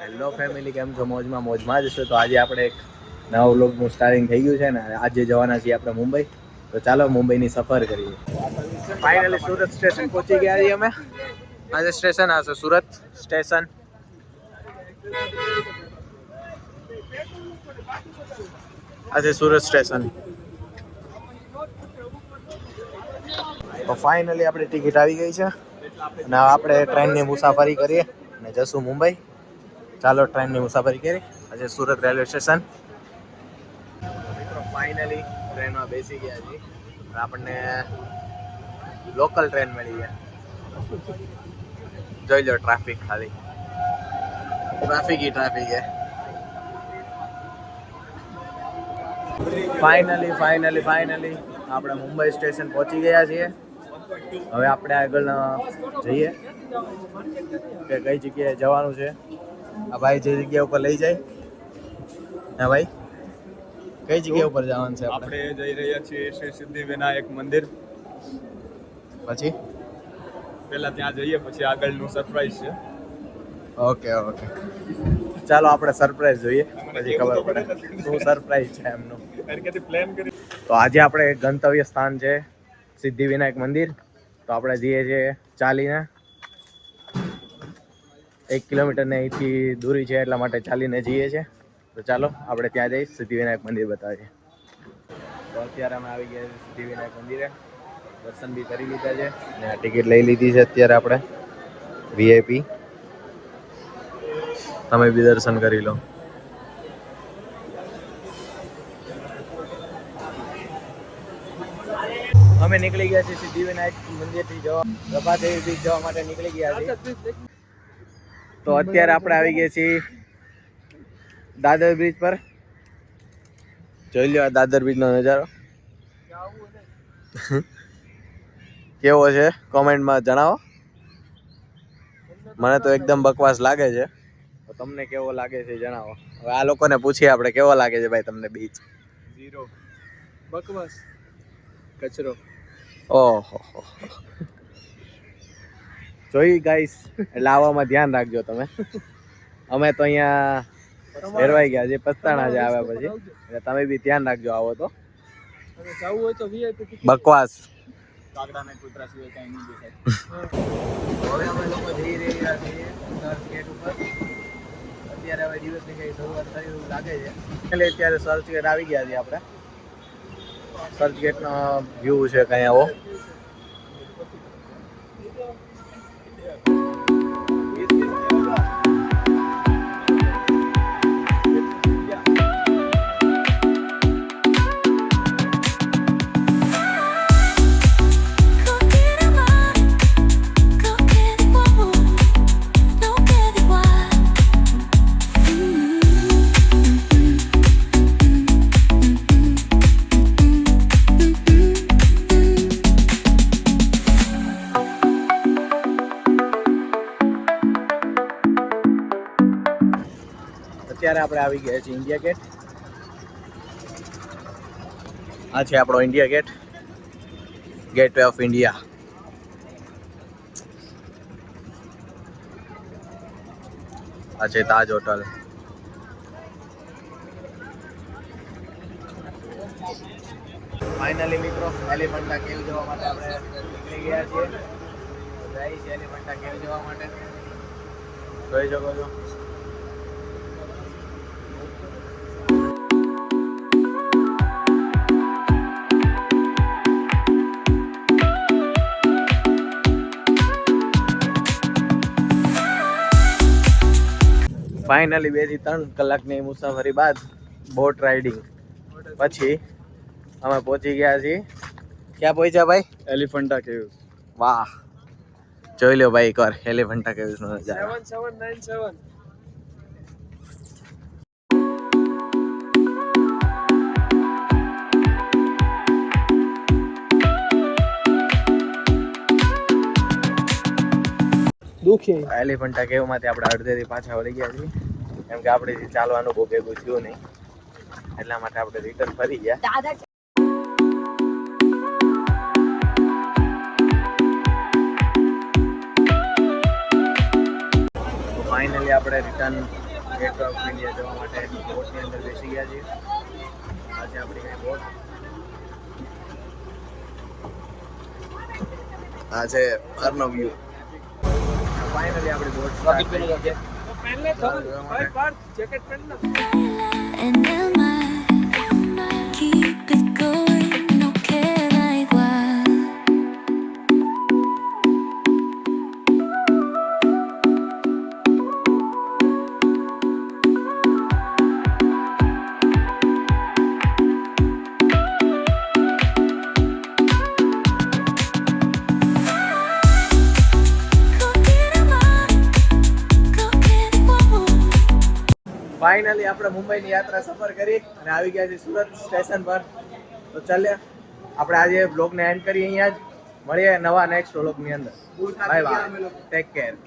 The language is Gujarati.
હેલો ફેમિલી, કેમ છો? મોજમાં જ છે. તો આજે આપણે એક નવા વ્લોગનું સ્ટાર્ટિંગ થઈ ગયું છે ને આજે જવાના છીએ આપણે મુંબઈ. તો ચાલો મુંબઈની સફર કરીએ. ફાઇનલી સુરત સ્ટેશન પહોંચી ગયા છીએ અમે. આજે સ્ટેશન આવશે સુરત સ્ટેશન. આજે સુરત સ્ટેશન. તો ફાઇનલી આપણી ટિકિટ આવી ગઈ છે અને આપણે ટ્રેનની મુસાફરી કરીએ અને જશું મુંબઈ. ચાલો ટ્રેનની મુસાફરી કરી. આજે સુરત રેલવે સ્ટેશન. ફાઇનલી ટ્રેનમાં બેસી ગયા છીએ. આપણને લોકલ ટ્રેન મળી ગયા. જોઈ લો ટ્રાફિક, ખાલી ટ્રાફિક છે. ફાઇનલી આપણે મુંબઈ સ્ટેશન પહોંચી ગયા છીએ. હવે આપણે આગળ જઈએ કે કઈ જગ્યાએ જવાનું છે. આ ભાઈ જે જગ્યા ઉપર લઈ જાય. હા ભાઈ, કઈ જગ્યા ઉપર જવાનું છે? આપણે જઈ રહ્યા છીએ શ્રી સિદ્ધિ વિનાયક મંદિર. પછી પહેલા ત્યાં જઈએ, પછી આગળનું સરપ્રાઈઝ છે. ઓકે ચાલો આપણે સરપ્રાઈઝ જોઈએ, પછી ખબર પડે શું સરપ્રાઈઝ છે એમનું. તો આજે આપણે ગંતવ્ય સ્થાન છે સિદ્ધિ વિનાયક મંદિર. તો આપણે જઈએ છીએ ચાલીને. 1 કિલોમીટર ને અહીંથી દૂરી છે, એટલા માટે ચાલીને જઈએ છીએ. તો ચાલો આપણે ત્યાં જઈ સિદ્ધિ વિનાયક મંદિર બતાવીએ. તો અત્યારે અમે આવી ગયા છીએ સિદ્ધિ વિનાયક મંદિરે. દર્શન બી કરી લીધા છે અને આ ટિકિટ લઈ લીધી છે અત્યારે આપણે VIP. તમે બી દર્શન કરી લો. અમે નીકળી ગયા છીએ સિદ્ધિ વિનાયક મંદિરથી પ્રભાદેવી બીચ જવા માટે નીકળી ગયા છીએ. તો અત્યારે આપણે આવી ગયા છીએ દાદર બ્રિજ પર. જોઈ લો આ દાદર બ્રિજનો નજારો કેવો છે કોમેન્ટમાં જણાવો. મને તો એકદમ બકવાસ લાગે છે. તો તમને કેવો લાગે છે જણાવો. હવે આ લોકોને પૂછીએ આપણે કેવો લાગે છે ભાઈ તમને બીચ. 0 બકવાસ, કચરો. ઓહો જોઈ ગાઈસ, એટલે આવવામાં ધ્યાન રાખજો તમે. અમે તો અહીંયા ફેરવાઈ ગયા છે, પસ્તાણા જ આવ્યા પછી. એટલે તમે બી ધ્યાન રાખજો આવો તો. જવું હોય તો VIP બકવાસ. કાગડાને કૂતરા સિવાય કાંઈ નહીં દેખાય. હવે અમે લોકો જઈ રહ્યા છીએ ચર્ચ ગેટ ઉપર. અત્યારે હવે દિવસની કઈ શરૂઆત થઈ એવું લાગે છે. એટલે અત્યારે ચર્ચ ગેટ આવી ગયા છીએ આપણે. ચર્ચ ગેટનો વ્યૂ છે કઈ આવો. અત્યારે આપણે આવી ગયા છીએ ઇન્ડિયા ગેટ. આ છે આપણો India gate, gateway of India. આ છે તાજ હોટલ. ફાઇનલી મિત્રો એલિફન્ટા કેવ જવા માટે આપણે નીકળી ગયા છીએ. જઈ છે એલિફન્ટા કેવ જવા માટે. જોઈ શકો છો. ફાઇનલી 2 થી 3 કલાકની મુસાફરી બાદ બોટ રાઇડિંગ પછી અમે પહોંચી ગયા છીએ. ક્યાં પહોંચ્યા ભાઈ? એલિફન્ટા કેવ્સ. વાહ, જોઈ લો ભાઈ એકવાર એલિફન્ટા કેવ્સ નો નજારો. 7797. એલિફન્ટા કેવ માંથી આપણે અડધેથી પાછા વળી ગયા છીએ, કેમ કે આપણે ચાલવાનું બહુ ભેગું થયું નહીં, એટલા માટે આપણે રિટર્ન ફરી ગયા. ફાઇનલી આપણે રિટર્ન ગેટ ઓફ ઇન્ડિયા જવા માટે બોટની અંદર બેસી ગયા છીએ. આજે આપણી કઈ બોટ આ છે બહારનો વ્યૂ. ફાઇનલી આપણી બોટ સ્ટાર્ટ થઈ ગઈ છે. And am I keep it going? No care like what? Finally આપણે મુંબઈની યાત્રા સફર કરી અને આવી ગયા છીએ સુરત સ્ટેશન પર. તો ચાલ્યા આપણે આજે બ્લોગને એન્ડ કરીએ અહીંયા જ. મળીએ નવા નેક્સ્ટ વ્લોગની અંદર. Bye bye, take care.